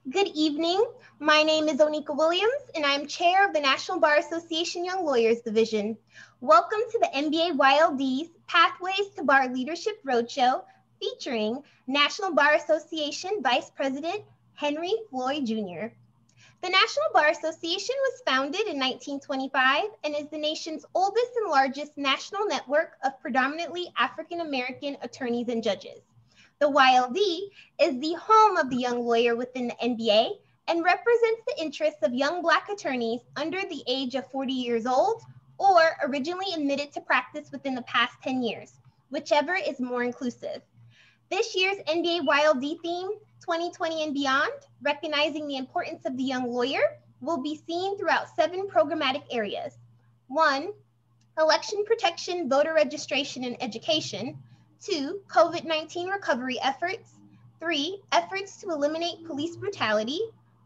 Good evening. My name is Onika Williams, and I'm chair of the National Bar Association Young Lawyers Division. Welcome to the NBA YLD's Pathways to Bar Leadership Roadshow, featuring National Bar Association Vice President Henry Floyd Jr. The National Bar Association was founded in 1925 and is the nation's oldest and largest national network of predominantly African American attorneys and judges. The YLD is the home of the young lawyer within the NBA and represents the interests of young Black attorneys under the age of 40 years old or originally admitted to practice within the past 10 years, whichever is more inclusive. This year's NBA YLD theme, 2020 and Beyond, recognizing the importance of the young lawyer, will be seen throughout 7 programmatic areas. 1, election protection, voter registration, and education. 2, COVID-19 recovery efforts. 3, efforts to eliminate police brutality.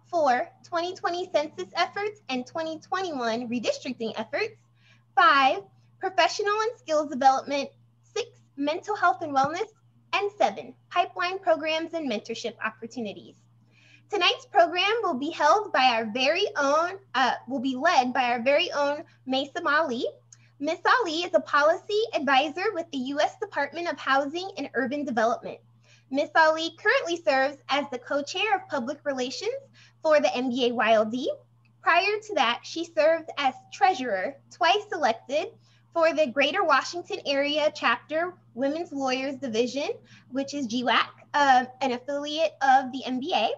4, 2020 census efforts and 2021 redistricting efforts. 5, professional and skills development. 6, mental health and wellness. And 7, pipeline programs and mentorship opportunities. Tonight's program will be led by our very own Maysam Ali. Ms. Ali is a policy advisor with the U.S. Department of Housing and Urban Development. Ms. Ali currently serves as the co-chair of public relations for the NBA YLD. Prior to that, she served as treasurer, twice elected, for the Greater Washington Area Chapter Women's Lawyers Division, which is GWAC, an affiliate of the NBA.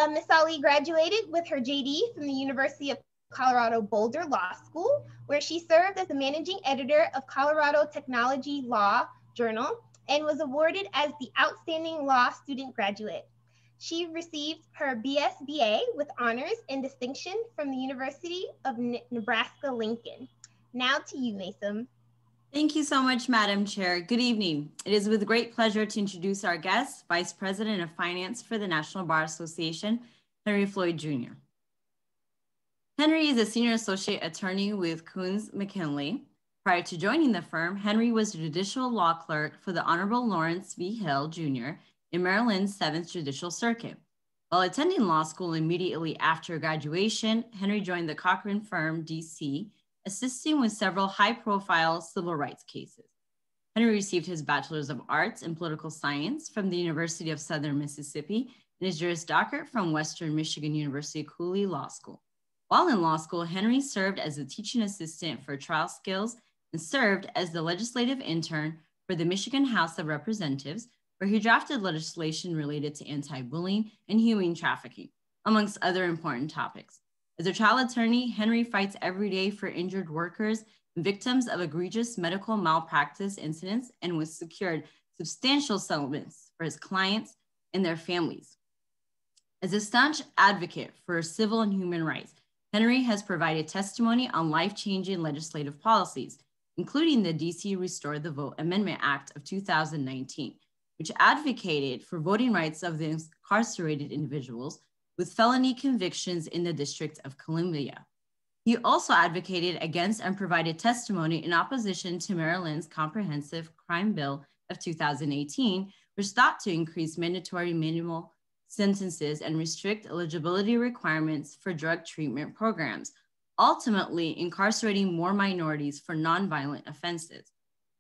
Ms. Ali graduated with her JD from the University of Colorado Boulder Law School, where she served as the managing editor of Colorado Technology Law Journal and was awarded as the Outstanding Law Student Graduate. She received her BSBA with honors and distinction from the University of Nebraska-Lincoln. Now to you, Maysam. Thank you so much, Madam Chair. Good evening. It is with great pleasure to introduce our guest, Vice President of Finance for the National Bar Association, Henry Floyd Jr. Henry is a senior associate attorney with Coons McKinley. Prior to joining the firm, Henry was the judicial law clerk for the Honorable Lawrence V. Hill Jr. in Maryland's 7th Judicial Circuit. While attending law school immediately after graduation, Henry joined the Cochran firm, D.C., assisting with several high-profile civil rights cases. Henry received his Bachelor's of Arts in Political Science from the University of Southern Mississippi and his Juris Doctorate from Western Michigan University Cooley Law School. While in law school, Henry served as a teaching assistant for trial skills and served as the legislative intern for the Michigan House of Representatives, where he drafted legislation related to anti-bullying and human trafficking, amongst other important topics. As a trial attorney, Henry fights every day for injured workers and victims of egregious medical malpractice incidents and was secured substantial settlements for his clients and their families. As a staunch advocate for civil and human rights, Henry has provided testimony on life-changing legislative policies, including the DC Restore the Vote Amendment Act of 2019, which advocated for voting rights of the incarcerated individuals with felony convictions in the District of Columbia. He also advocated against and provided testimony in opposition to Maryland's Comprehensive Crime Bill of 2018, which sought to increase mandatory minimal sentences and restrict eligibility requirements for drug treatment programs, ultimately incarcerating more minorities for nonviolent offenses.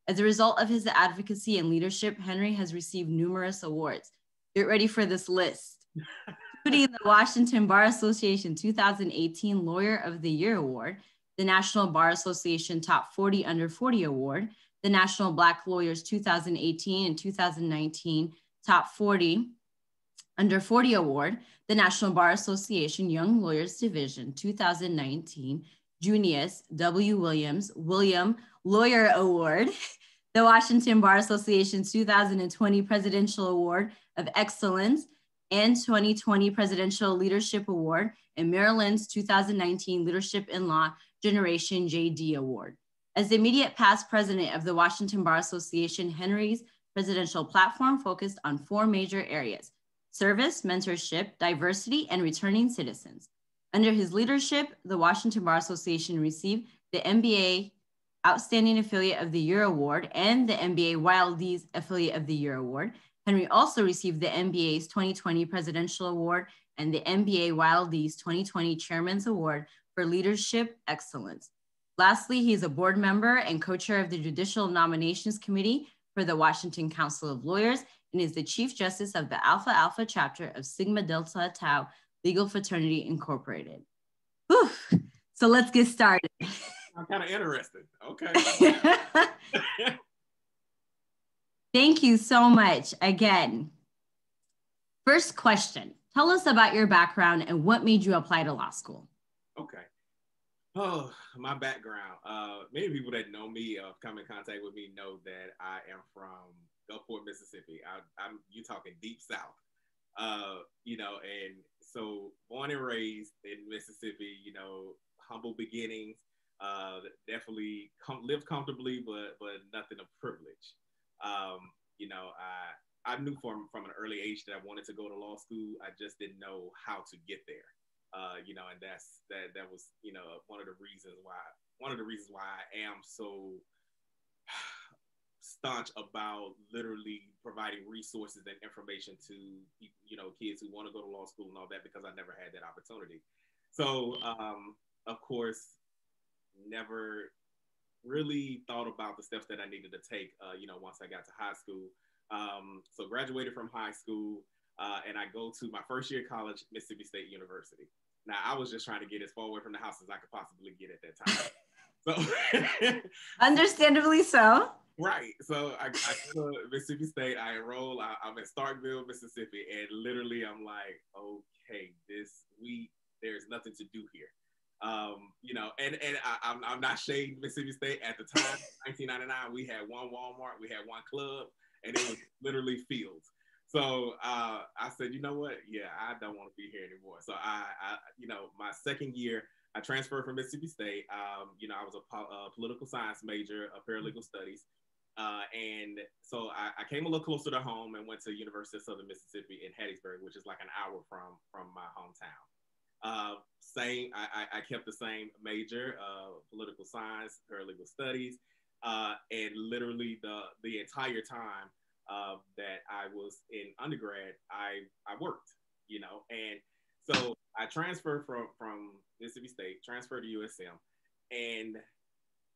As a result of his advocacy and leadership, Henry has received numerous awards. Get ready for this list. Including the Washington Bar Association 2018 Lawyer of the Year Award, the National Bar Association Top 40 Under 40 Award, the National Black Lawyers 2018 and 2019 Top 40 Under 40 Award, the National Bar Association Young Lawyers Division 2019 Junius W. Williams Lawyer Award, the Washington Bar Association 2020 Presidential Award of Excellence, and 2020 Presidential Leadership Award, and Maryland's 2019 Leadership in Law Generation JD Award. As the immediate past president of the Washington Bar Association, Henry's presidential platform focused on 4 major areas: service, mentorship, diversity, and returning citizens. Under his leadership, the Washington Bar Association received the NBA Outstanding Affiliate of the Year Award and the NBA YLD's Affiliate of the Year Award, Henry also received the NBA's 2020 Presidential Award and the NBA YLD's 2020 Chairman's Award for Leadership Excellence. Lastly, he is a board member and co-chair of the Judicial Nominations Committee for the Washington Council of Lawyers and is the Chief Justice of the Alpha Alpha chapter of Sigma Delta Tau Legal Fraternity Incorporated. Whew. So let's get started. I'm kind of interested. Okay. Thank you so much again. First question, tell us about your background and what made you apply to law school. Okay. Oh, my background. Many people that know me or come in contact with me know that I am from Gulfport, Mississippi. You're talking deep South. And so born and raised in Mississippi, humble beginnings, definitely lived comfortably, but nothing of privilege. I knew from an early age that I wanted to go to law school. I just didn't know how to get there. And that was, one of the reasons why I am so staunch about literally providing resources and information to, kids who want to go to law school and all that, because I never had that opportunity. So, of course, never really thought about the steps that I needed to take, once I got to high school. So graduated from high school, and I go to my first year of college, Mississippi State University. Now, I was just trying to get as far away from the house as I could possibly get at that time. So, understandably so. Right. So I go to Mississippi State. I enroll. I'm in Starkville, Mississippi, and literally I'm like, okay, there's nothing to do here. I'm not shading Mississippi State at the time. 1999, we had one Walmart, we had one club, and it was literally fields. So I said, you know what? Yeah, I don't want to be here anymore. So I my second year, I transferred from Mississippi State. I was a political science major, a paralegal studies. And so I came a little closer to home and went to University of Southern Mississippi in Hattiesburg, which is like an hour from my hometown. I kept the same major, political science, paralegal studies, and literally the entire time that I was in undergrad, I worked, and so I transferred from Mississippi State, transferred to USM, and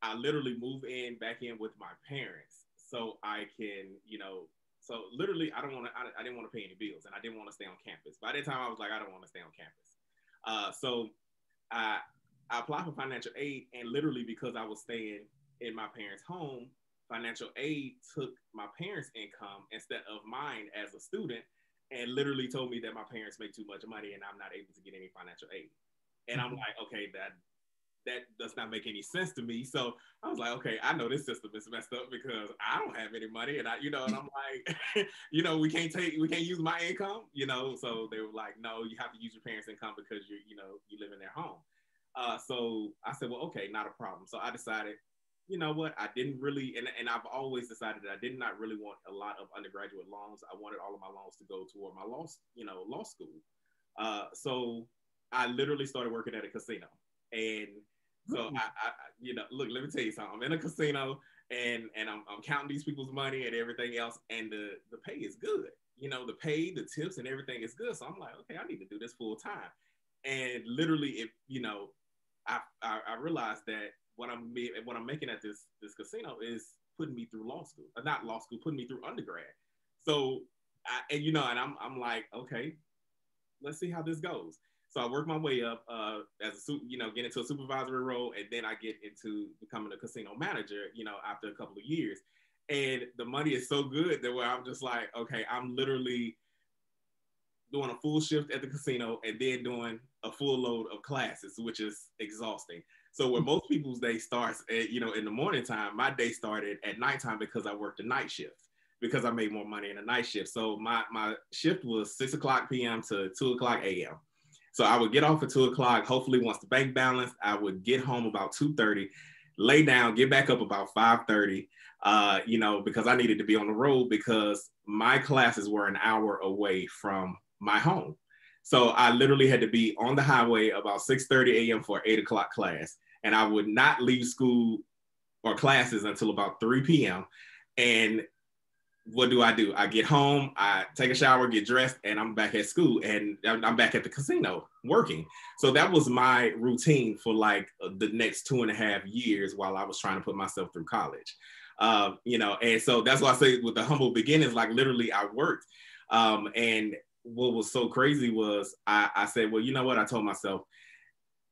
I literally moved back in with my parents so I can, so literally I didn't want to pay any bills and I didn't want to stay on campus. By that time I was like, I don't want to stay on campus. So I applied for financial aid, and literally because I was staying in my parents' home, financial aid took my parents' income instead of mine as a student, and literally told me that my parents make too much money and I'm not able to get any financial aid. And I'm like, okay, that does not make any sense to me. So I was like, okay, I know this system is messed up because I don't have any money, and and I'm like, we can't use my income, so they were like, no, you have to use your parents' income because you live in their home. So I said, well, okay, not a problem. So I decided, you know what, I didn't really, and I've always decided that I did not really want a lot of undergraduate loans. I wanted all of my loans to go toward my law school. So I literally started working at a casino. And so look, let me tell you something. I'm in a casino and I'm counting these people's money and everything else. And the pay is good. The pay, the tips and everything is good. So I'm like, okay, I need to do this full time. And literally, I realized that what I'm making at this casino is putting me through law school, not law school, putting me through undergrad. So, I'm like, okay, let's see how this goes. So I work my way up get into a supervisory role, and then I get into becoming a casino manager, after a couple of years. And the money is so good that where I'm just like, okay, I'm literally doing a full shift at the casino and then doing a full load of classes, which is exhausting. So where most people's day starts at, in the morning time, my day started at nighttime because I worked a night shift, because I made more money in a night shift. So my shift was 6:00 p.m. to 2:00 a.m. So I would get off at 2:00. Hopefully once the bank balanced, I would get home about 2:30, lay down, get back up about 5:30, because I needed to be on the road because my classes were an hour away from my home. So I literally had to be on the highway about 6:30 a.m. for an 8:00 class. And I would not leave school or classes until about 3 p.m. And what do? I get home, I take a shower, get dressed, and I'm back at school, and I'm back at the casino working. So that was my routine for like the next 2.5 years while I was trying to put myself through college. And so that's why I say with the humble beginnings, like literally I worked. And what was so crazy was I said, well, you know what? I told myself,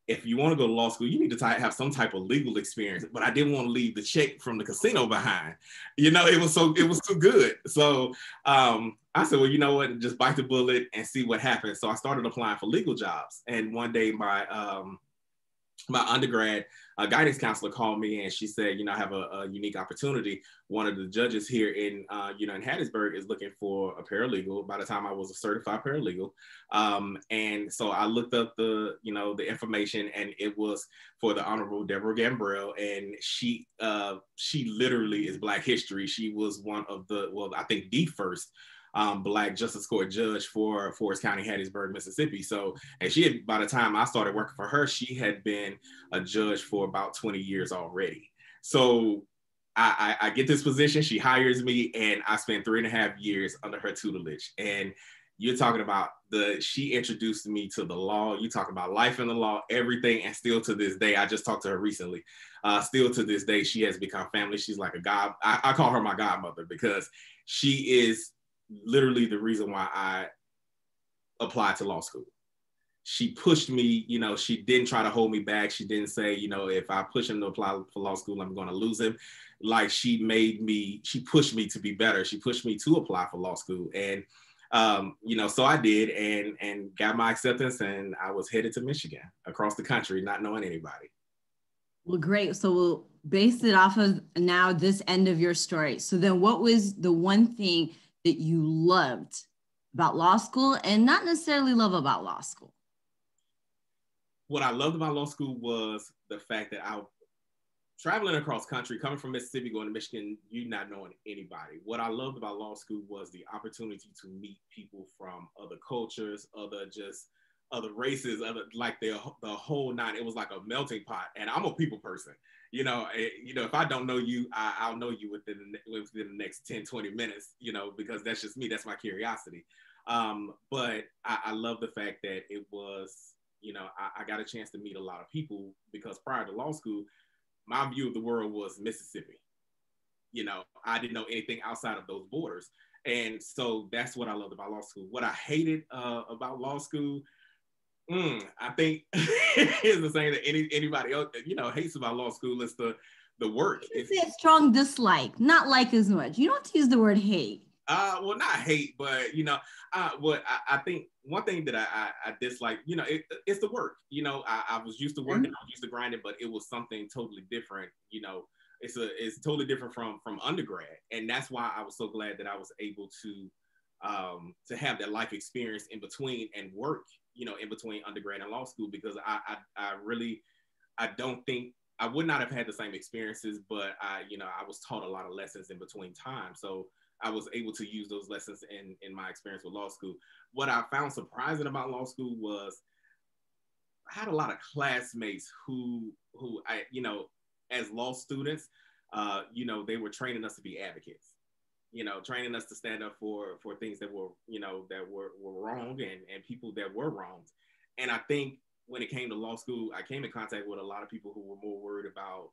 if you want to go to law school, you need to have some type of legal experience. But I didn't want to leave the check from the casino behind. It was too good. So I said, well, you know what? Just bite the bullet and see what happens. So I started applying for legal jobs. And one day my undergrad guidance counselor called me and she said, I have a unique opportunity. One of the judges here in Hattiesburg is looking for a paralegal. By the time I was a certified paralegal. And so I looked up the information, and it was for the Honorable Deborah Gambrell. And she literally is Black history. She was one of I think the first Black Justice Court judge for Forest County, Hattiesburg, Mississippi. So, and she had, by the time I started working for her, she had been a judge for about 20 years already. So I get this position, she hires me, and I spent 3.5 years under her tutelage. And you're talking about she introduced me to the law. You talk about life in the law, everything. And still to this day, I just talked to her recently. Still to this day, she has become family. She's like a god. I call her my godmother because she is literally the reason why I applied to law school. She pushed me, she didn't try to hold me back. She didn't say, if I push him to apply for law school, I'm going to lose him. Like she pushed me to be better. She pushed me to apply for law school. And, so I did and got my acceptance, and I was headed to Michigan across the country, not knowing anybody. Well, great. So we'll base it off of now this end of your story. So then what was the one thing that you loved about law school and not necessarily love about law school? What I loved about law school was the fact that I traveling across country, coming from Mississippi, going to Michigan, you not knowing anybody. What I loved about law school was the opportunity to meet people from other cultures, other races, like the whole nine. It was like a melting pot. And I'm a people person. If I don't know you, I'll know you within the next 10, 20 minutes, because that's just me. That's my curiosity. But I love the fact that it was, I got a chance to meet a lot of people, because prior to law school, my view of the world was Mississippi. I didn't know anything outside of those borders. And so that's what I loved about law school. What I hated about law school, I think is the same that anybody else, hates about law school. Is the work. It's a strong dislike, not like as much. You don't have to use the word hate. Well, not hate, but what I think one thing that I dislike, it's the work. I was used to working, I was used to grinding, but it was something totally different. It's totally different from undergrad, and that's why I was so glad that I was able to have that life experience in between and work, in between undergrad and law school, because I don't think I would not have had the same experiences, but I was taught a lot of lessons in between time. So I was able to use those lessons in my experience with law school. What I found surprising about law school was I had a lot of classmates who I, as law students, they were training us to be advocates, training us to stand up for things that were, that were wrong and people that were wronged. And I think when it came to law school, I came in contact with a lot of people who were more worried about,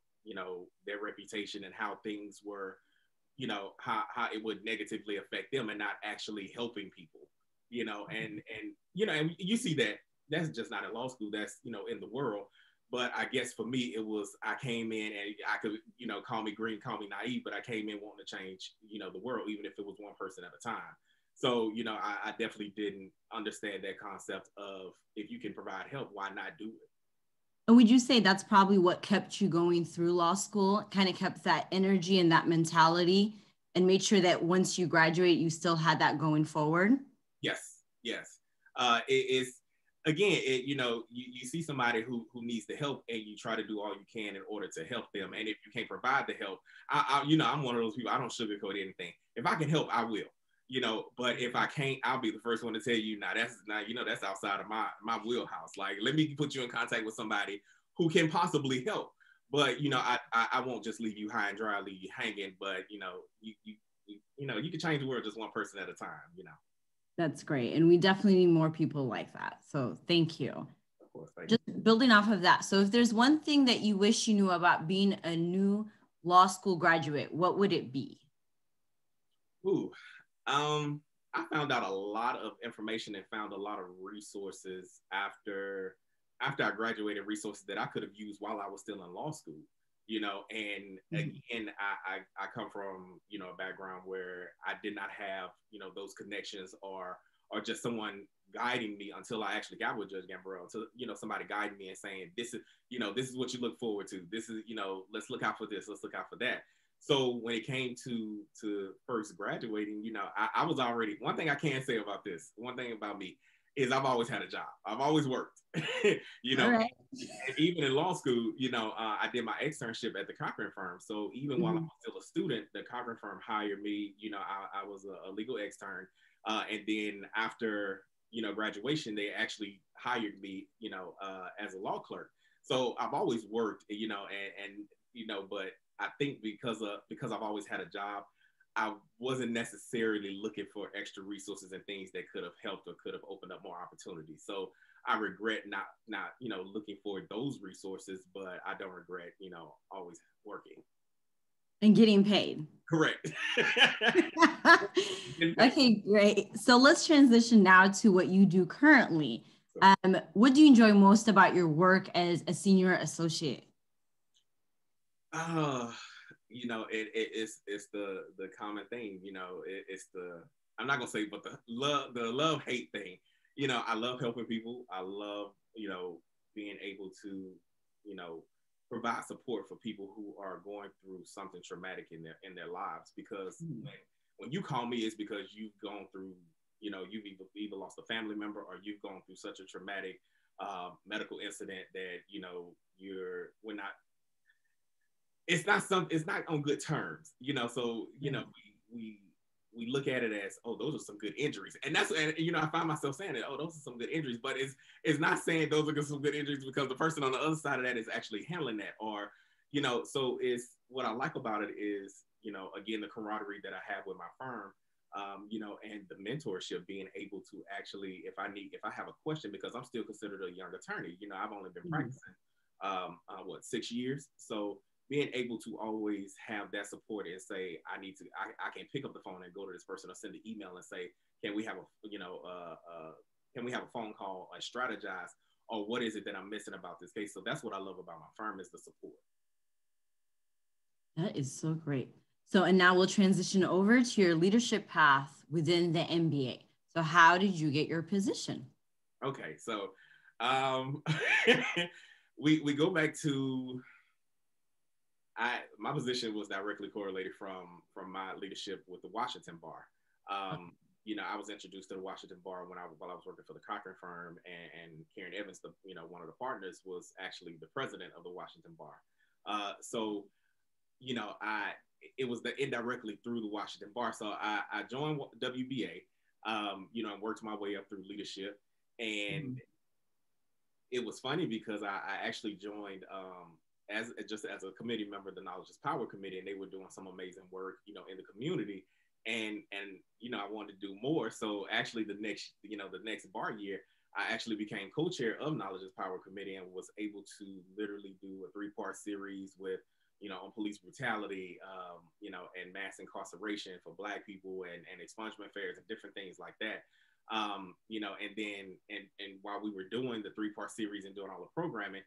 their reputation and how things were, how it would negatively affect them and not actually helping people, and you see that that's just not in law school, that's, in the world. But I guess for me, it was, I came in and I could, call me green, call me naive, but I came in wanting to change, the world, even if it was one person at a time. So, I definitely didn't understand that concept of if you can provide help, why not do it? And would you say that's probably what kept you going through law school, kind of kept that energy and that mentality and made sure that once you graduate, you still had that going forward? Yes. It is, again, you see somebody who needs the help and you try to do all you can in order to help them. And if you can't provide the help, I'm one of those people, I don't sugarcoat anything. If I can help, I will. But if I can't, I'll be the first one to tell you, that's outside of my wheelhouse. Like, let me put you in contact with somebody who can possibly help. But, I won't just leave you high and dry, leave you hanging. But, you can change the world just one person at a time. That's great. And we definitely need more people like that. So thank you. Of course, thank you. Just building off of that. So if there's one thing that you wish you knew about being a new law school graduate, what would it be? Ooh, I found out a lot of information and found a lot of resources after I graduated, resources that I could have used while I was still in law school. And again, I come from, a background where I did not have, those connections or just someone guiding me until I actually got with Judge Gambrell, until, somebody guiding me and saying, this is what you look forward to. This is, let's look out for this. Let's look out for that. So when it came to first graduating, I was already, one thing I can say about this, one thing about me is I've always had a job. I've always worked, Right. And even in law school, I did my externship at the Cochran firm. So even while I was still a student, the Cochran firm hired me, I was a legal extern. And then after, graduation, they actually hired me, as a law clerk. So I've always worked, but I think because I've always had a job, I wasn't necessarily looking for extra resources and things that could have helped or could have opened up more opportunities. So I regret not looking for those resources, but I don't regret always working and getting paid. Correct. Okay, great. So let's transition now to what you do currently. What do you enjoy most about your work as a senior associate? It's the common thing, it's I'm not gonna say, but the love hate thing. I love helping people. I love, being able to, provide support for people who are going through something traumatic in their lives. Because when you call me, it's because you've gone through, you've either lost a family member or you've gone through such a traumatic medical incident that, we're not. It's not on good terms, so, we look at it as, oh, those are some good injuries. And I find myself saying that, oh, those are some good injuries, but it's not saying those are some good injuries because the person on the other side of that is actually handling that, or, so it's, what I like about it is, again, the camaraderie that I have with my firm, and the mentorship, being able to actually, if I have a question, because I'm still considered a young attorney, I've only been practicing, 6 years. So being able to always have that support and say, I can pick up the phone and go to this person or send an email and say, can we have a phone call and strategize, or what is it that I'm missing about this case? So that's what I love about my firm, is the support. That is so great. So, and now we'll transition over to your leadership path within the NBA. So how did you get your position? Okay, so we go back to, my position was directly correlated from my leadership with the Washington Bar. I was introduced to the Washington Bar while I was working for the Cochran firm, and Karen Evans, one of the partners, was actually the president of the Washington Bar. So it was indirectly through the Washington Bar. So I joined WBA, and worked my way up through leadership. And it was funny because I actually joined as a committee member of the Knowledge is Power Committee, and they were doing some amazing work, in the community. And I wanted to do more. So actually the next bar year, I actually became co-chair of Knowledge is Power Committee, and was able to literally do a 3-part series with, on police brutality, and mass incarceration for Black people, and expungement fairs and different things like that. And while we were doing the 3-part series and doing all the programming,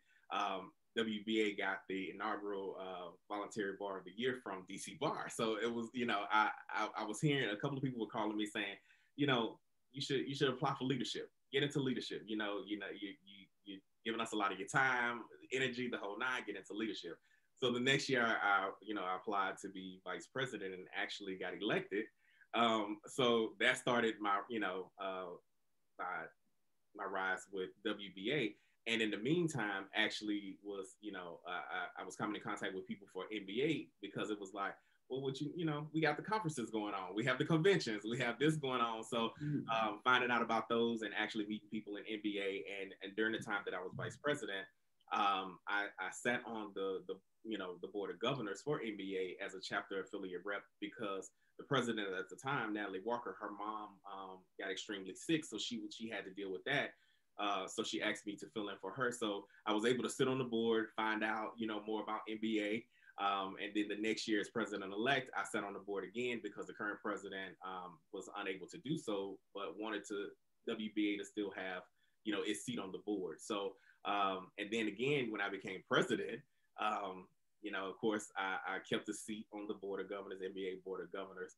WBA got the inaugural voluntary bar of the year from DC Bar. So it was, I was hearing a couple of people were calling me saying, you should apply for leadership, get into leadership. You're giving us a lot of your time, energy, the whole nine, get into leadership. So the next year, I applied to be vice president and actually got elected. So that started my, my rise with WBA. And in the meantime, actually was, I was coming in contact with people for NBA, because it was like, well, we got the conferences going on. We have the conventions. We have this going on. So finding out about those and actually meeting people in NBA. And during the time that I was vice president, I sat on the board of governors for NBA as a chapter affiliate rep, because the president at the time, Natalie Walker, her mom got extremely sick, so she had to deal with that. So she asked me to fill in for her. So I was able to sit on the board, find out, more about NBA. And then the next year as president-elect, I sat on the board again because the current president was unable to do so, but wanted WBA to still have, its seat on the board. So, and then again, when I became president, of course, I kept the seat on the Board of Governors, NBA Board of Governors.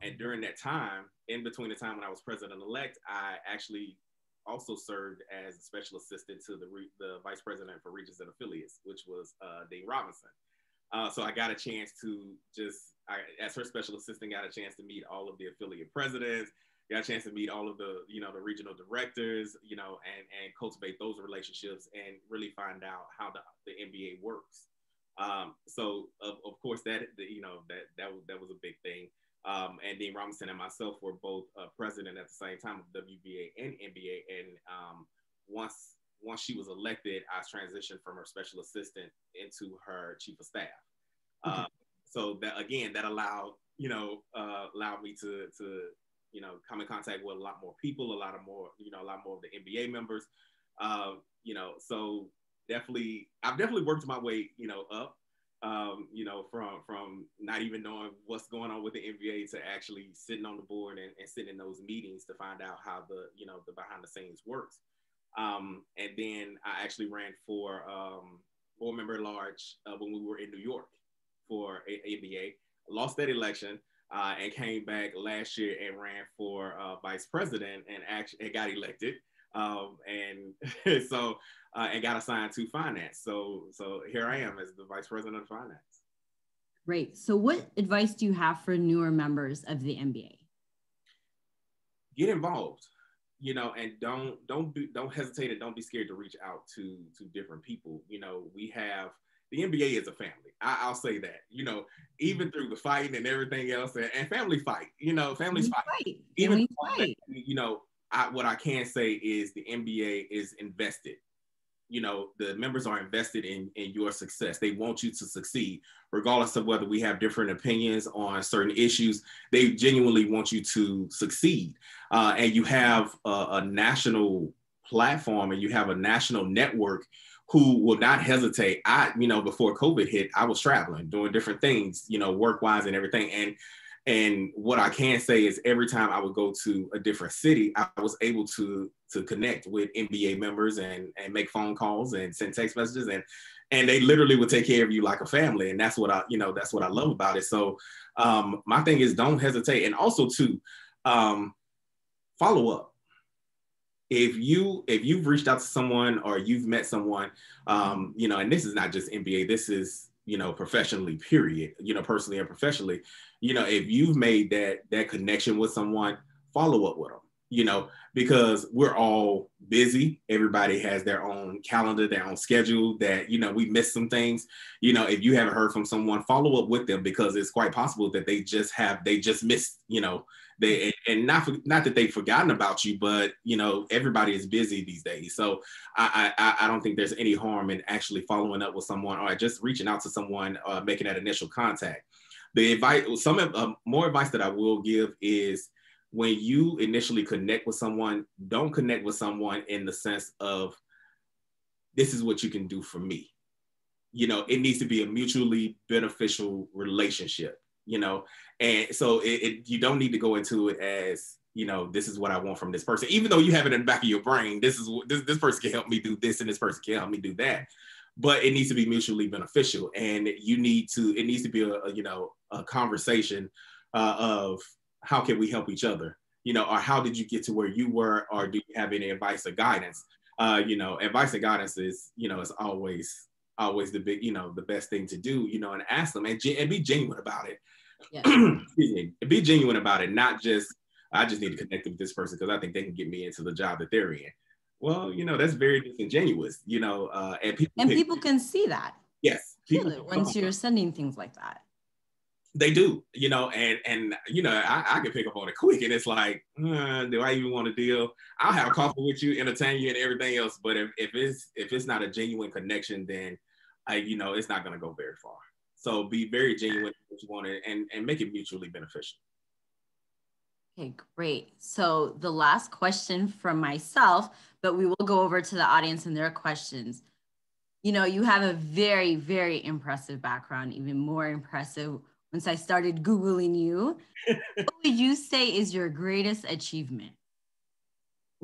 And during that time, in between the time when I was president-elect, I actually also served as a special assistant to the vice president for regions and affiliates, which was Dean Robinson. So I got a chance to as her special assistant, got a chance to meet all of the affiliate presidents, got a chance to meet all of the, the regional directors, and cultivate those relationships and really find out how the NBA works. So of course that was a big thing. And Dean Robinson and myself were both president at the same time of WBA and NBA. And once she was elected, I transitioned from her special assistant into her chief of staff. Okay. So that allowed me to come in contact with a lot more people, a lot more of the NBA members. So I've definitely worked my way, up. From not even knowing what's going on with the NBA to actually sitting on the board and sitting in those meetings to find out how the behind the scenes works. And then I actually ran for board member at large when we were in New York for NBA, lost that election, and came back last year and ran for vice president and got elected. And so and got assigned to finance. So here I am as the vice president of finance. Great. So what advice do you have for newer members of the NBA? Get involved, and don't hesitate and don't be scared to reach out to different people. We have the NBA is a family. I'll say that, even through the fighting and everything else, and family fight, families fight. Even fight. What I can say is the NBA is invested. The members are invested in your success. They want you to succeed, regardless of whether we have different opinions on certain issues. They genuinely want you to succeed. And you have a national platform and you have a national network who will not hesitate. Before COVID hit, I was traveling, doing different things, work-wise and everything. And what I can say is every time I would go to a different city, I was able to connect with NBA members and make phone calls and send text messages. And they literally would take care of you like a family. And that's what I love about it. So my thing is don't hesitate. And also too, follow up. If you've reached out to someone or you've met someone, and this is not just NBA, this is, professionally, period, personally and professionally, if you've made that connection with someone, follow up with them, because we're all busy. Everybody has their own calendar, their own schedule that, we miss some things. If you haven't heard from someone, follow up with them because it's quite possible that they just missed, and not that they've forgotten about you, but everybody is busy these days. So I don't think there's any harm in actually following up with someone or just reaching out to someone, making that initial contact. The advice, more advice that I will give is when you initially connect with someone, don't connect with someone in the sense of this is what you can do for me. It needs to be a mutually beneficial relationship. And so you don't need to go into it as, this is what I want from this person, even though you have it in the back of your brain. This person can help me do this and this person can help me do that. But it needs to be mutually beneficial. And it needs to be a conversation of how can we help each other, or how did you get to where you were, or do you have any advice or guidance? Advice and guidance is, is always the big, the best thing to do, and ask them and be genuine about it. Yeah. Excuse me. Be genuine about it, not just, I just need to connect with this person because I think they can get me into the job that they're in. Well, that's very disingenuous, and people can see that. Yes. Once you're sending things like that. They do, and I can pick up on it quick, and it's like, do I even want to deal? I'll have coffee with you, entertain you, and everything else. But if it's not a genuine connection, then it's not going to go very far. So be very genuine in what you want and make it mutually beneficial. Okay, great. So the last question from myself, but we will go over to the audience and their questions. You know, you have a very, very impressive background, even more impressive once I started Googling you. What would you say is your greatest achievement?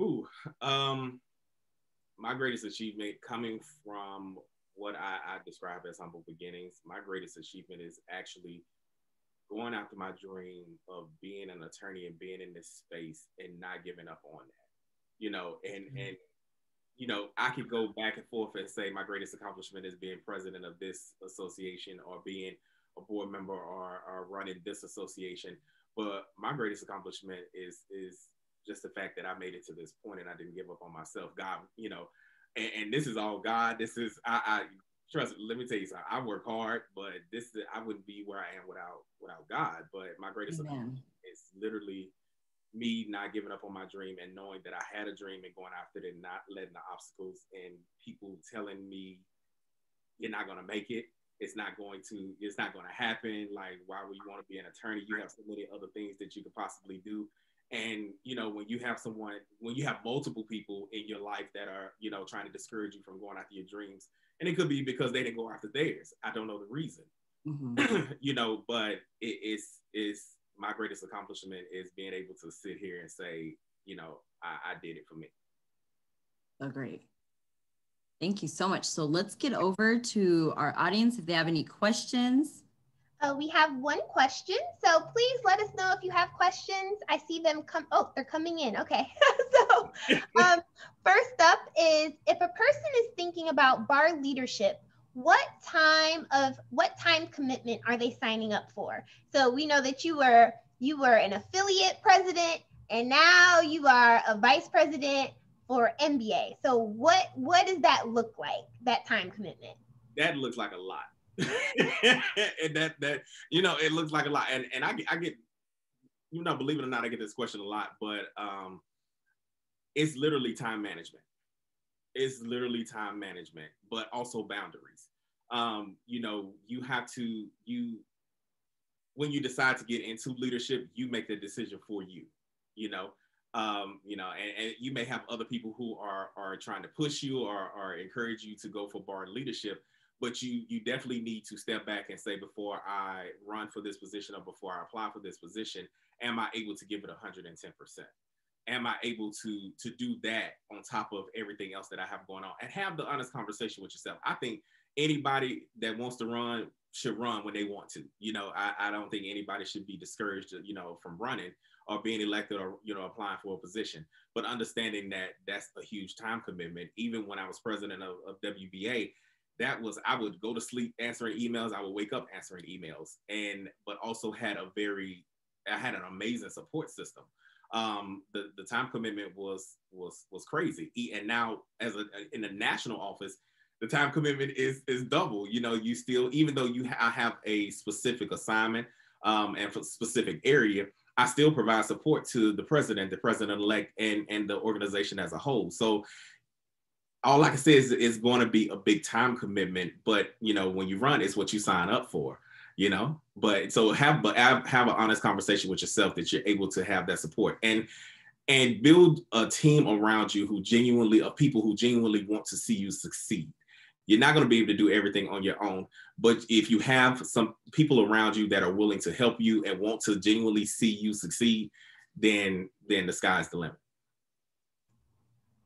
Ooh, my greatest achievement coming from what I describe as humble beginnings, my greatest achievement is actually going after my dream of being an attorney and being in this space and not giving up on that. You know, and you know, I could go back and forth and say my greatest accomplishment is being president of this association or being a board member or running this association. But my greatest accomplishment is just the fact that I made it to this point and I didn't give up on myself. God, you know, and this is all God. This is I trust. Let me tell you something. I work hard, but I wouldn't be where I am without God. But my greatest accomplishment is literally me not giving up on my dream and knowing that I had a dream and going after it and not letting the obstacles and people telling me you're not going to make it. It's not going to happen. Like, why would you want to be an attorney? You have so many other things that you could possibly do. And, you know, when you have multiple people in your life that are, you know, trying to discourage you from going after your dreams, and it could be because they didn't go after theirs. I don't know the reason, you know, but it's my greatest accomplishment is being able to sit here and say, you know, I did it for me. Oh, great. Thank you so much. So let's get over to our audience if they have any questions. We have one question, so please let us know if you have questions. I see them come. Oh, they're coming in. Okay. So first up is, if a person is thinking about bar leadership, what time commitment are they signing up for? So we know that you were an affiliate president, and now you are a vice president for NBA. So what does that look like, that time commitment? That looks like a lot. And that you know, it looks like a lot, and I get, you know, believe it or not, I get this question a lot, but it's literally time management. It's literally time management, but also boundaries. You know, when you decide to get into leadership, you make the decision for you. You know, and you may have other people who are trying to push you or encourage you to go for bar leadership. But you definitely need to step back and say, before I run for this position or before I apply for this position, am I able to give it 110%? Am I able to do that on top of everything else that I have going on, and have the honest conversation with yourself? I think anybody that wants to run should run when they want to. You know, I don't think anybody should be discouraged, you know, from running or being elected or, you know, applying for a position. But understanding that that's a huge time commitment. Even when I was president of WBA, I would go to sleep answering emails. I would wake up answering emails, but also had an amazing support system. The time commitment was crazy. And now in the national office, the time commitment is double. You know, you still, even though I have a specific assignment and for a specific area, I still provide support to the president-elect, and the organization as a whole. So all I can say is going to be a big time commitment, but you know, when you run, it's what you sign up for, you know. But have an honest conversation with yourself that you're able to have that support and build a team around you of people who genuinely want to see you succeed. You're not going to be able to do everything on your own, but if you have some people around you that are willing to help you and want to genuinely see you succeed, then the sky's the limit.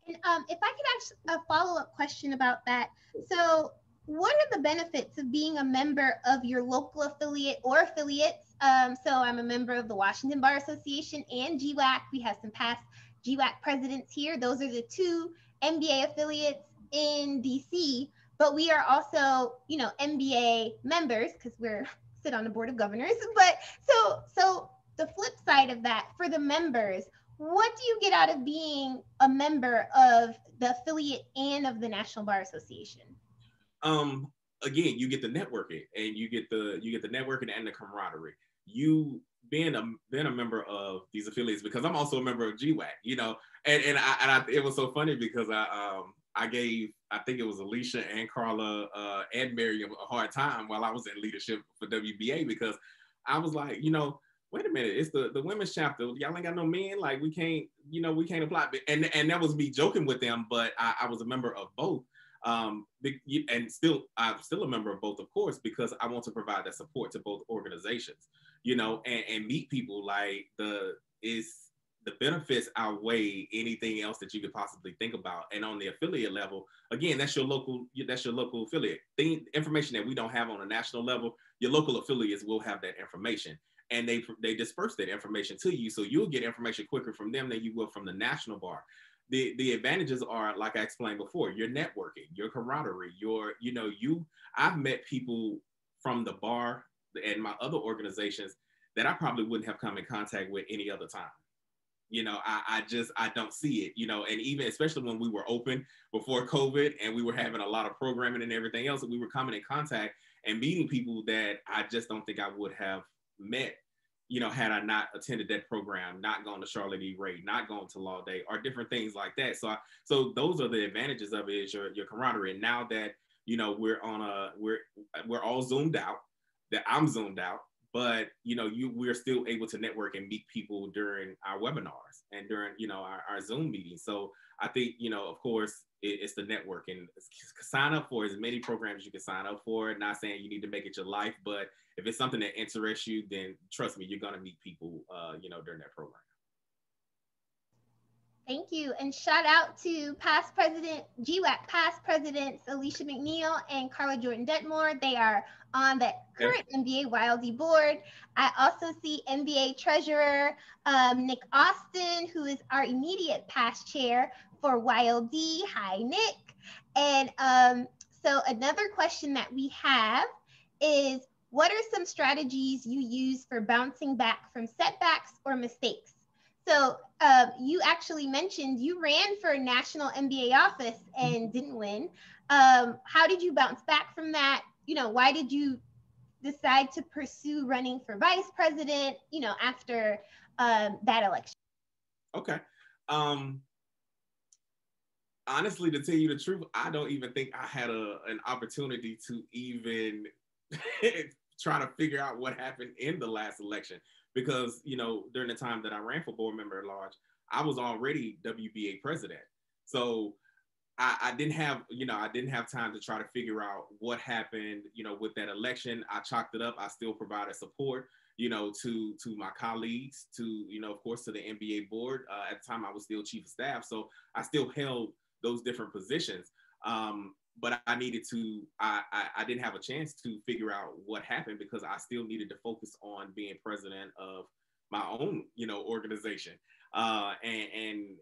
And if I could ask a follow-up question about that. So what are the benefits of being a member of your local affiliate or affiliates? So I'm a member of the Washington Bar Association and GWAC. We have some past GWAC presidents here. Those are the two NBA affiliates in DC, but we are also, you know, NBA members because we're sit on the board of governors. But so the flip side of that, for the members, what do you get out of being a member of the affiliate and of the National Bar Association? Again, you get the networking, and you get the networking and the camaraderie. You being a member of these affiliates, because I'm also a member of GWAC, you know, and it was so funny because I gave, I think it was Alicia and Carla and Miriam a hard time while I was in leadership for WBA, because I was like, you know, wait a minute, it's the women's chapter. Y'all ain't got no men. Like we can't, we can't apply. And that was me joking with them, but I was a member of both. And I'm still a member of both, of course, because I want to provide that support to both organizations, and meet people. Like the benefits outweigh anything else that you could possibly think about. And on the affiliate level, again, that's your local affiliate. The information that we don't have on a national level, your local affiliates will have that information. And they disperse that information to you. So you'll get information quicker from them than you will from the national bar. The advantages are, like I explained before, your networking, your camaraderie, I've met people from the bar and my other organizations that I probably wouldn't have come in contact with any other time. I don't see it, and even especially when we were open before COVID and we were having a lot of programming and everything else, we were coming in contact and meeting people that I just don't think I would have met, had I not attended that program, not gone to Charlotte E. Ray, not gone to Law Day, or different things like that. So those are the advantages of it, is your camaraderie. And now that, we're all zoomed out, that I'm zoomed out, but we're still able to network and meet people during our webinars and during our Zoom meetings. So I think of course it's the networking. Sign up for as many programs you can sign up for. Not saying you need to make it your life, but if it's something that interests you, then trust me, you're gonna meet people during that program. Thank you. And shout out to past president, GWAC past presidents Alicia McNeil and Carla Jordan Detmore. They are on the current NBA YLD board. I also see NBA treasurer Nick Austin, who is our immediate past chair for YLD. Hi, Nick. And so another question that we have is, what are some strategies you use for bouncing back from setbacks or mistakes? So you actually mentioned you ran for a national NBA office and didn't win. How did you bounce back from that? Why did you decide to pursue running for vice president, after that election? Okay. Honestly, to tell you the truth, I don't even think I had an opportunity to even try to figure out what happened in the last election. Because, during the time that I ran for board member at large, I was already WBA president. So I didn't have time to try to figure out what happened, with that election. I chalked it up. I still provided support, to my colleagues, to, of course, to the NBA board. At the time, I was still chief of staff. So I still held those different positions. But I didn't have a chance to figure out what happened because I still needed to focus on being president of my own, organization. And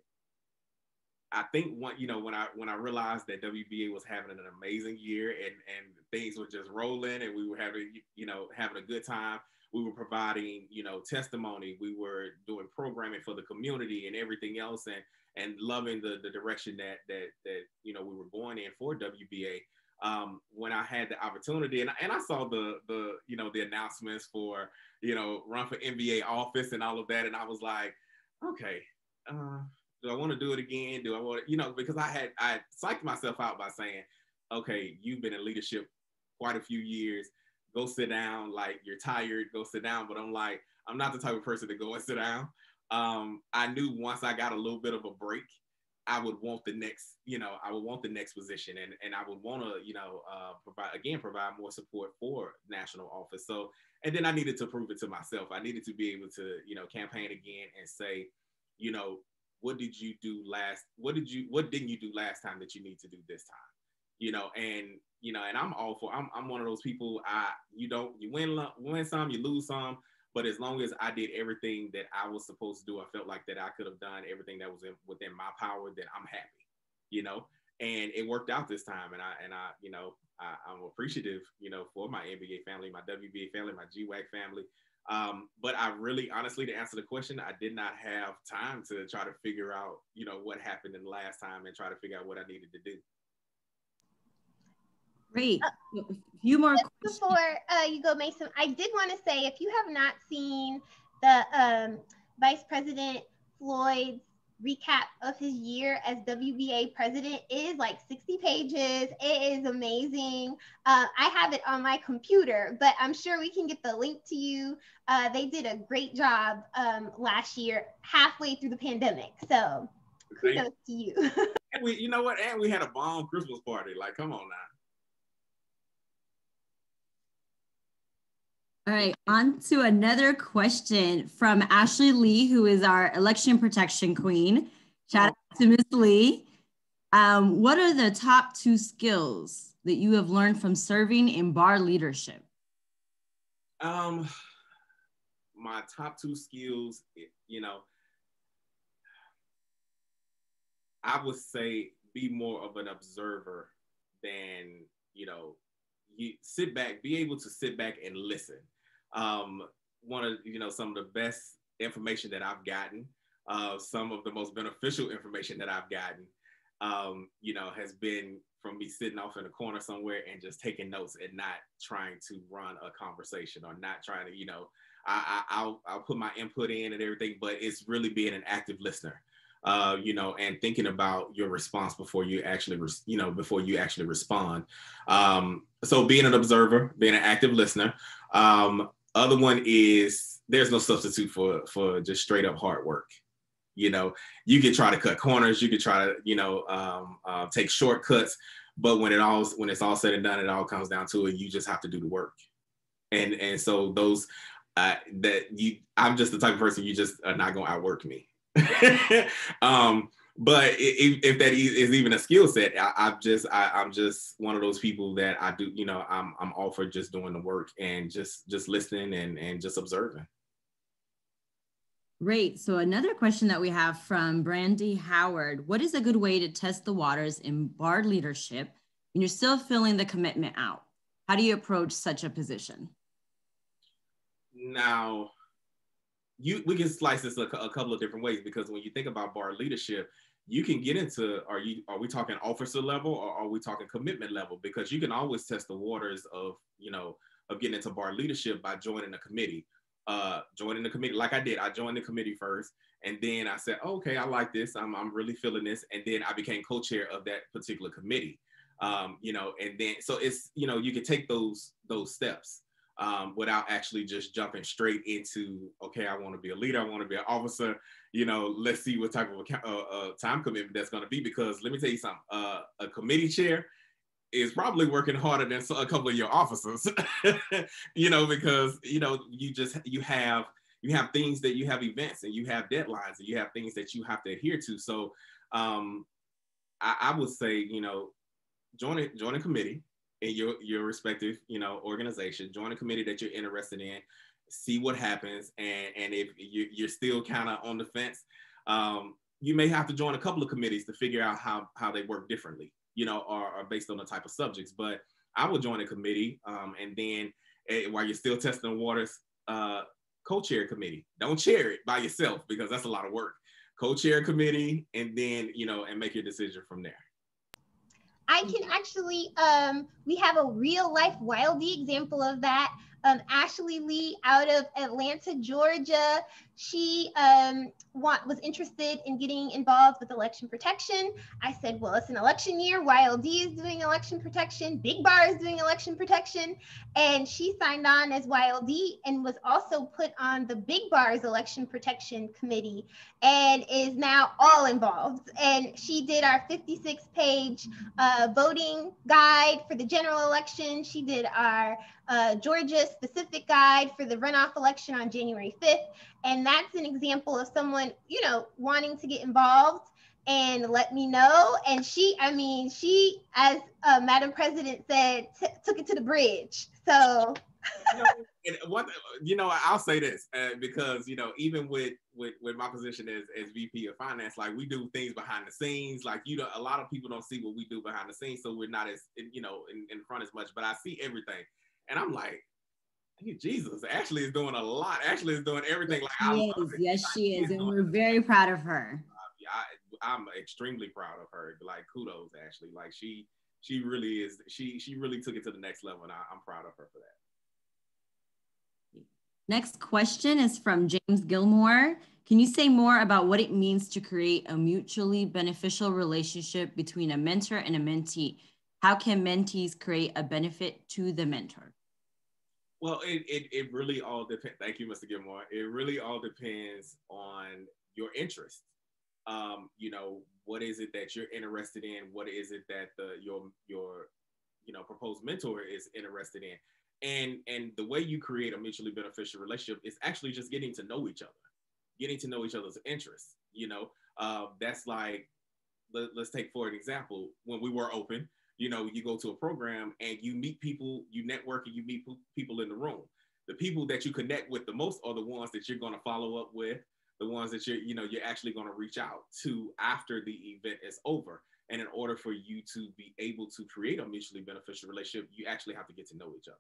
I think when I realized that WBA was having an amazing year and things were just rolling and we were having a good time, we were providing, testimony, we were doing programming for the community and everything else, and loving the direction that we were going in for WBA. When I had the opportunity and I saw the announcements for, run for NBA office and all of that. And I was like, okay, do I want to do it again? Do I want to, because I psyched myself out by saying, okay, you've been in leadership quite a few years. Go sit down. Like, you're tired, go sit down. But I'm like, I'm not the type of person to go and sit down. I knew once I got a little bit of a break, I would want the next, position, and I would want to, provide more support for national office. So, and then I needed to prove it to myself. I needed to be able to, campaign again and say, what didn't you do last time that you need to do this time? And I'm all for, I'm one of those people, you win some, you lose some. But as long as I did everything that I was supposed to do, I felt like that I could have done everything that was within my power, then I'm happy, and it worked out this time. And I'm appreciative, for my NBA family, my WBA family, my GWAC family. But I really, honestly, to answer the question, I did not have time to try to figure out, what happened in the last time and try to figure out what I needed to do. Great. A few more questions. Before you go, Mason, I did want to say, if you have not seen the Vice President Floyd's recap of his year as WBA president is like 60 pages. It is amazing. I have it on my computer, but I'm sure we can get the link to you. They did a great job last year, halfway through the pandemic. So kudos to you. And we, you know what? And we had a bomb Christmas party. Like, come on now. All right, on to another question from Ashley Lee, who is our election protection queen. Shout out to Miss Lee. What are the top 2 skills that you have learned from serving in bar leadership? My top 2 skills, you know, I would say be more of an observer than, you know, you sit back, be able to sit back and listen. One of, you know, some of the best information that I've gotten, some of the most beneficial information that I've gotten, you know, has been from me sitting off in a corner somewhere and just taking notes and not trying to run a conversation or not trying to, you know, I'll put my input in and everything, but it's really being an active listener, you know, and thinking about your response before you actually, before you actually respond. So being an observer, being an active listener. Other one is there's no substitute for just straight up hard work. You know, you could try to cut corners, you could try to, you know, take shortcuts, but when it's all said and done, it all comes down to it. You just have to do the work. And so those I'm just the type of person you just are not gonna outwork me. But if that is even a skill set, I'm just one of those people that I do, you know, I'm all for just doing the work and just listening and just observing. Great. So another question that we have from Brandy Howard: what is a good way to test the waters in bar leadership when you're still filling the commitment out? How do you approach such a position? Now, we can slice this a couple of different ways, because when you think about bar leadership, you can get into, are we talking officer level or are we talking commitment level? Because you can always test the waters of, you know, of getting into bar leadership by joining a committee. Like I did. I joined the committee first, and then I said, oh, okay, I like this. I'm really feeling this. And then I became co-chair of that particular committee. You know, and then, so it's, you know, you can take those steps without actually just jumping straight into, okay, I want to be a leader, I want to be an officer, you know, let's see what type of time commitment that's going to be. Because let me tell you something, a committee chair is probably working harder than a couple of your officers, you know, because, you know, you have things that you have events and you have deadlines and you have things that you have to adhere to. So I would say, you know, join a committee in your respective, you know, organization. Join a committee that you're interested in, see what happens. And if you're still kind of on the fence, you may have to join a couple of committees to figure out how they work differently, you know, or based on the type of subjects. But I would join a committee, and then while you're still testing the waters, co-chair a committee. Don't chair it by yourself, because that's a lot of work. Co-chair a committee, and then, you know, and make your decision from there. I can actually, we have a real life YLD example of that. Ashley Lee out of Atlanta, Georgia. She was interested in getting involved with election protection. I said, well, it's an election year. YLD is doing election protection. Big Bar is doing election protection. And she signed on as YLD and was also put on the Big Bar's election protection committee and is now all involved. And she did our 56-page voting guide for the general election. She did our Georgia specific guide for the runoff election on January 5th. And that's an example of someone, you know, wanting to get involved and let me know. And she, as Madam President said, took it to the bridge. So. I'll say this because, you know, even with my position as VP of Finance, like, we do things behind the scenes. Like, you know, a lot of people don't see what we do behind the scenes, so we're not as, you know, in front as much. But I see everything, and I'm like, Jesus, Ashley is doing a lot. Ashley is doing everything. Like, yes, she is, and we're very proud of her. I'm extremely proud of her. Like, kudos, Ashley. Like, she really is. She really took it to the next level, and I'm proud of her for that. Next question is from James Gilmore. Can you say more about what it means to create a mutually beneficial relationship between a mentor and a mentee? How can mentees create a benefit to the mentor? Well, it really all depends. Thank you, Mr. Gilmore. It really all depends on your interest. You know, what is it that you're interested in? What is it that your proposed mentor is interested in? And the way you create a mutually beneficial relationship is actually just getting to know each other, getting to know each other's interests. That's like, let's take for an example, when we were open, you go to a program and you meet people, you network, and you meet people in the room. The people that you connect with the most are the ones that you're going to follow up with, the ones that you're actually going to reach out to after the event is over. And in order for you to be able to create a mutually beneficial relationship, you actually have to get to know each other.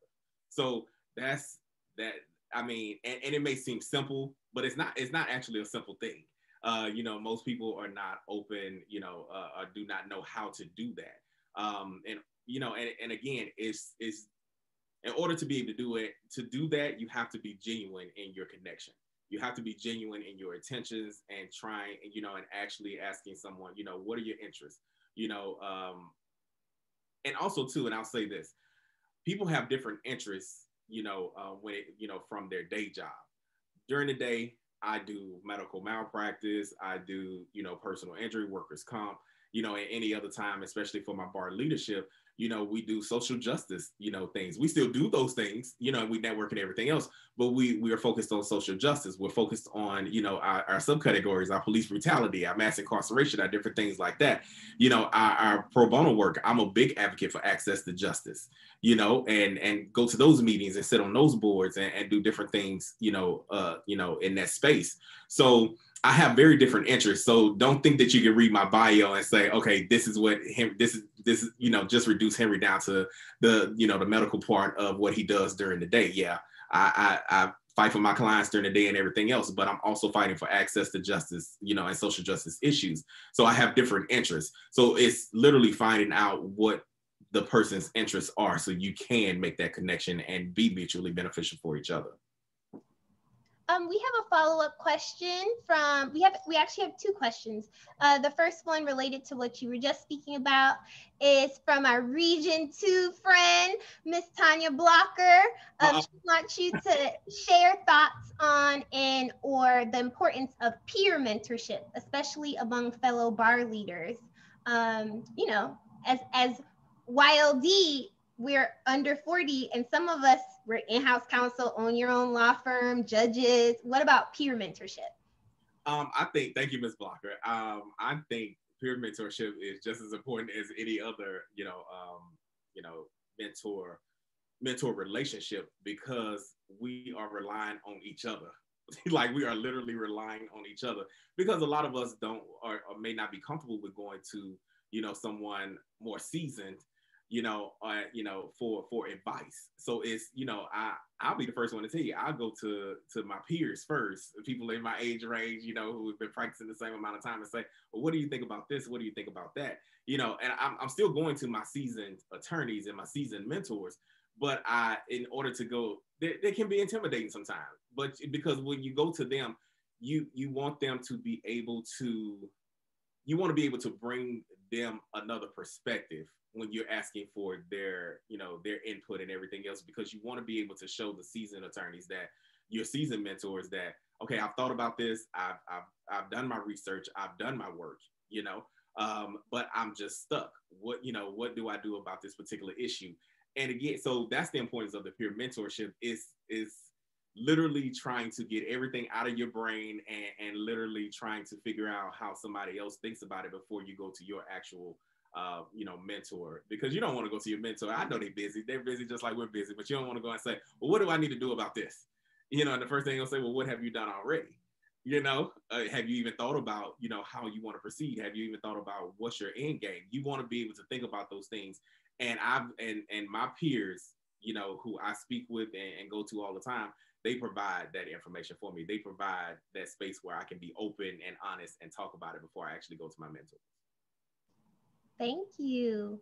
So that's that. I mean, and it may seem simple, but it's not. It's not actually a simple thing. Most people are not open. Or do not know how to do that. And again, it's in order to be able to do that, you have to be genuine in your connection. You have to be genuine in your intentions and trying, and actually asking someone, what are your interests? And also too, and I'll say this, people have different interests, from their day job. During the day, I do medical malpractice, I do, personal injury, workers' comp, and any other time, especially for my bar leadership, we do social justice, things. We still do those things, and we network and everything else, but we are focused on social justice. We're focused on, our subcategories, our police brutality, our mass incarceration, our different things like that. Our pro bono work. I'm a big advocate for access to justice, and go to those meetings and sit on those boards and do different things, in that space. So I have very different interests. So don't think that you can read my bio and say, okay, this is just reduce Henry down to the medical part of what he does during the day. Yeah, I fight for my clients during the day and everything else, but I'm also fighting for access to justice, and social justice issues. So I have different interests. So it's literally finding out what the person's interests are so you can make that connection and be mutually beneficial for each other. We have a follow-up question we actually have two questions. The first one related to what you were just speaking about is from our Region 2 friend, Miss Tanya Blocker. She wants you to share thoughts on or the importance of peer mentorship, especially among fellow bar leaders. As YLD, we're under 40 and some of us were in-house counsel, own your own law firm, judges. What about peer mentorship? Thank you, Ms. Blocker. I think peer mentorship is just as important as any other, mentor relationship, because we are relying on each other. Like, we are literally relying on each other, because a lot of us don't or may not be comfortable with going to, someone more seasoned, for advice. So it's, I'll be the first one to tell you, I'll go to my peers first, people in my age range, who have been practicing the same amount of time, and say, well, what do you think about this? What do you think about that? And I'm still going to my seasoned attorneys and my seasoned mentors, but in order to go, they can be intimidating sometimes, but because when you go to them, you want them to be able to, you want to be able to bring them another perspective when you're asking for their input and everything else, because you want to be able to show the seasoned attorneys, that your seasoned mentors, that, okay, I've thought about this, I've done my research, I've done my work, but I'm just stuck. What do I do about this particular issue? And again, so that's the importance of the peer mentorship, is literally trying to get everything out of your brain and literally trying to figure out how somebody else thinks about it before you go to your actual mentor, because you don't want to go to your mentor. I know they're busy just like we're busy, but you don't want to go and say, well, what do I need to do about this? And the first thing they'll say, well, what have you done already? Have you even thought about, how you want to proceed? Have you even thought about what's your end game? You want to be able to think about those things. And my peers, who I speak with and go to all the time, they provide that information for me. They provide that space where I can be open and honest and talk about it before I actually go to my mentor. Thank you.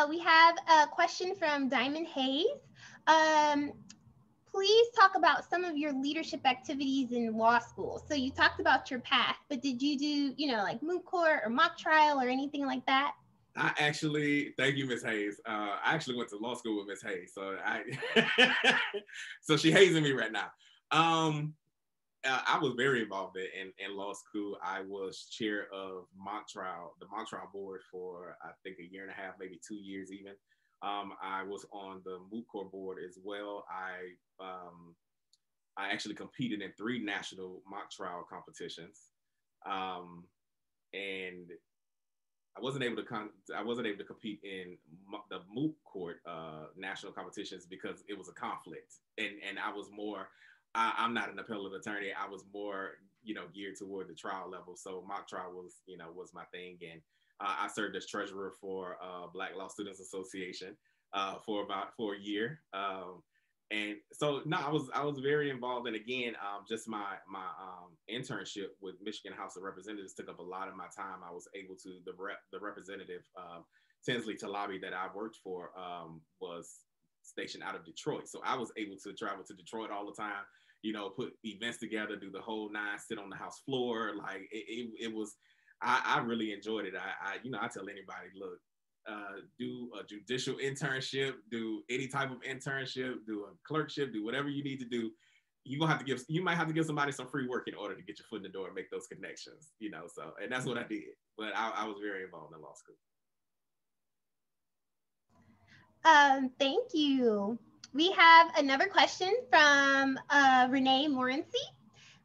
We have a question from Diamond Hayes. please talk about some of your leadership activities in law school. So you talked about your path, but did you do, like moot court or mock trial or anything like that? I actually, thank you, Ms. Hayes. I actually went to law school with Ms. Hayes, so so she hazing me right now. I was very involved in law school. I was chair of the mock trial board for I think a year and a half, maybe 2 years even. I was on the moot court board as well. I actually competed in 3 national mock trial competitions, and I wasn't able to compete in the moot court national competitions because it was a conflict, and I was more. I'm not an appellate attorney. I was more, geared toward the trial level. So mock trial was my thing, and I served as treasurer for Black Law Students Association for a year. And so no, I was very involved, and again, just my internship with Michigan House of Representatives took up a lot of my time. I was able to the representative Tinsley Talabi that I worked for was stationed out of Detroit, so I was able to travel to Detroit all the time. Put events together, do the whole 9, sit on the House floor. Like it was, I really enjoyed it. I tell anybody, look. Do a judicial internship, do any type of internship, do a clerkship, do whatever you need to do. You might have to give somebody some free work in order to get your foot in the door and make those connections, so, and that's what I did. But I was very involved in law school. Thank you. We have another question from Renee Morency.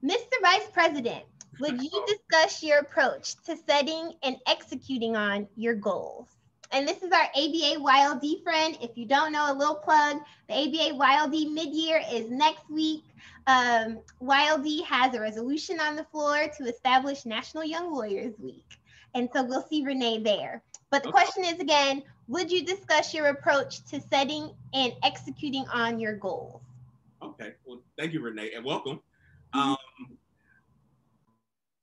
Mr. Vice President, would you discuss your approach to setting and executing on your goals? And this is our ABA YLD friend. If you don't know, a little plug, the ABA YLD mid-year is next week. YLD has a resolution on the floor to establish National Young Lawyers Week. And so we'll see Renee there. But the question is, again, would you discuss your approach to setting and executing on your goals? Okay, well, thank you, Renee, and welcome.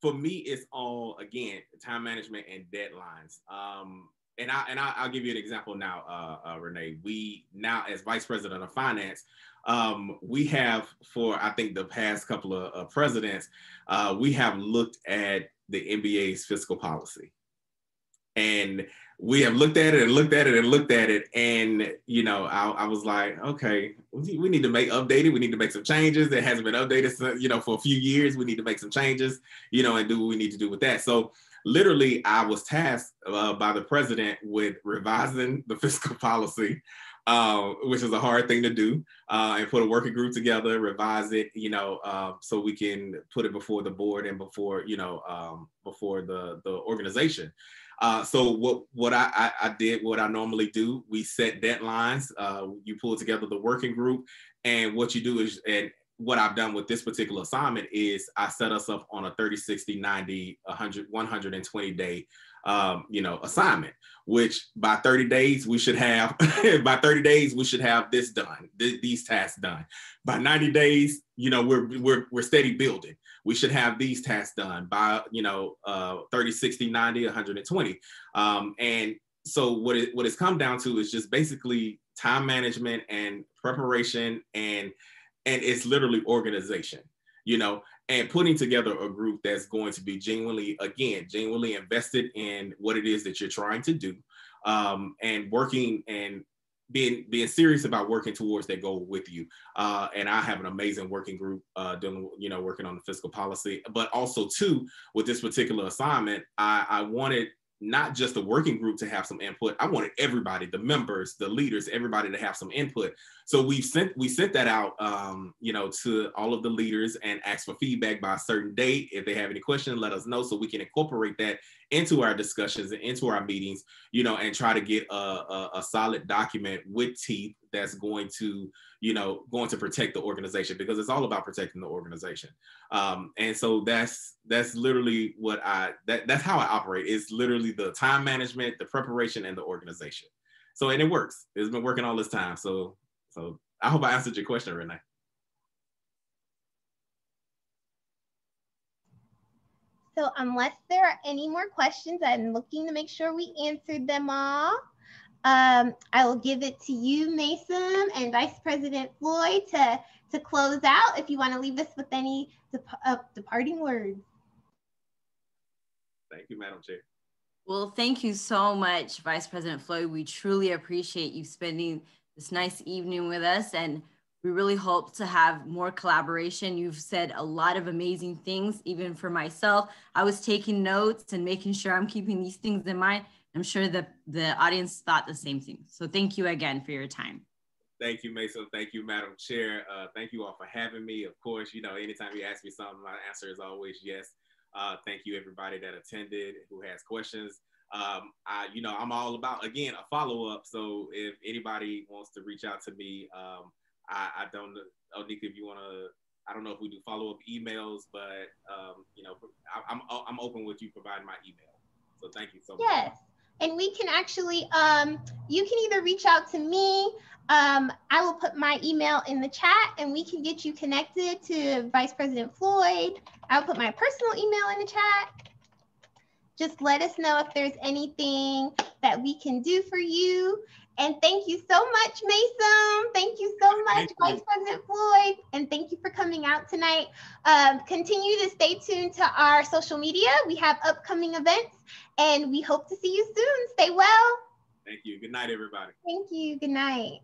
For me, it's all, again, time management and deadlines. And I'll give you an example now, Renee. We now, as Vice President of Finance, we have, for I think the past couple of presidents, we have looked at the NBA's fiscal policy. And we have looked at it and looked at it and looked at it. And, I was like, okay, we need to update it. We need to make some changes. It hasn't been updated, for a few years. We need to make some changes, and do what we need to do with that. So literally, I was tasked by the president with revising the fiscal policy, which is a hard thing to do, and put a working group together, revise it, so we can put it before the board and before the organization. So what I did, what I normally do, we set deadlines. You pull together the working group, and what you do is, and what I've done with this particular assignment is I set us up on a 30, 60, 90, 100, 120 day, assignment, which by 30 days, we should have, this done, these tasks done. By 90 days, we're steady building. We should have these tasks done by, 30, 60, 90, 120. And so what it's come down to is just basically time management and preparation, and it's literally organization, and putting together a group that's going to be genuinely invested in what it is that you're trying to do, and working and being serious about working towards that goal with you. And I have an amazing working group working on the fiscal policy, but also too, with this particular assignment, I wanted not just the working group to have some input. I wanted everybody, the members, the leaders, everybody to have some input. So we sent that out, to all of the leaders and asked for feedback by a certain date. If they have any questions, let us know so we can incorporate that into our discussions and into our meetings, and try to get a solid document with teeth that's going to protect the organization, because it's all about protecting the organization. And so that's literally that's how I operate. It's literally the time management, the preparation, and the organization. So, and it works. It's been working all this time. So I hope I answered your question, Renee. So unless there are any more questions, I'm looking to make sure we answered them all. I will give it to you, Mason, and Vice President Floyd, to to close out, if you want to leave us with any departing words. Thank you, Madam Chair. Well, thank you so much, Vice President Floyd. We truly appreciate you spending this nice evening with us, and we really hope to have more collaboration. You've said a lot of amazing things, even for myself. I was taking notes and making sure I'm keeping these things in mind. I'm sure the audience thought the same thing. So thank you again for your time. Thank you, Mason. Thank you, Madam Chair. Thank you all for having me. Of course, you know, anytime you ask me something, my answer is always yes. Thank you, everybody that attended, who has questions. I'm all about, again, a follow-up. So if anybody wants to reach out to me, I don't know, Onika, if you want to, I don't know if we do follow-up emails, but, I'm open with you providing my email. So thank you so much. Yes. And we can actually, you can either reach out to me. I will put my email in the chat and we can get you connected to Vice President Floyd. I'll put my personal email in the chat. Just let us know if there's anything that we can do for you. And thank you so much, Mason. Thank you so much, Vice President Floyd. And thank you for coming out tonight. Continue to stay tuned to our social media. We have upcoming events and we hope to see you soon. Stay well. Thank you. Good night, everybody. Thank you. Good night.